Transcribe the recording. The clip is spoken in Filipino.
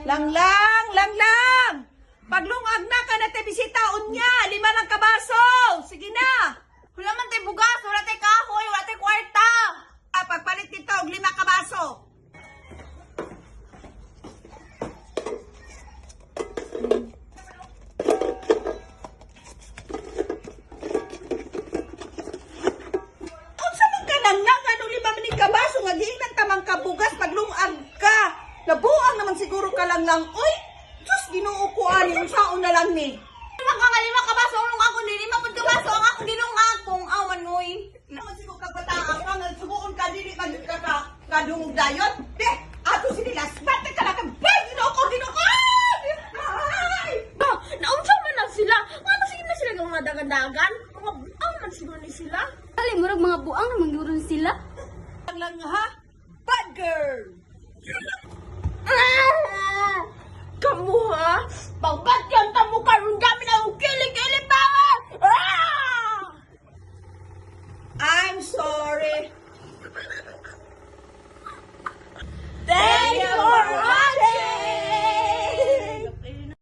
Lang. Paglungag na ka na te bisita unya, 5 lang kabaso. Sige na. Wala man tayo bugas, wala tayo kahoy, wala tayo kwarta. Pagpalit nito og 5 kabaso. Unsa man ka lang anong 5 man ni kabaso nga giingnan tamang kabugas paglungag ka. Nabuang naman siguro ka lang. Uy, Diyos, Ginoo ko ani unsaon na lang ni. Naman ka nga 5 kabaso, anong ako din, 5 pud kabaso, ang ako dinungag kung awan moy. Naman siguro kagbataan ka nga subuon ka dili ka kadungog dayon. Ato sinilas, bate ka lang Ginoo ko. Ay! Naunsa man na sila. Ano sige na sila ng mga dagan-dagan? Mga buang man siguro ni sila. Dali, murag mga buang naman yun sila. Lang ha? Bad girl! Kamu ha? Pagbatyan ta mo karon kami na ukili-kili pa! I'm sorry.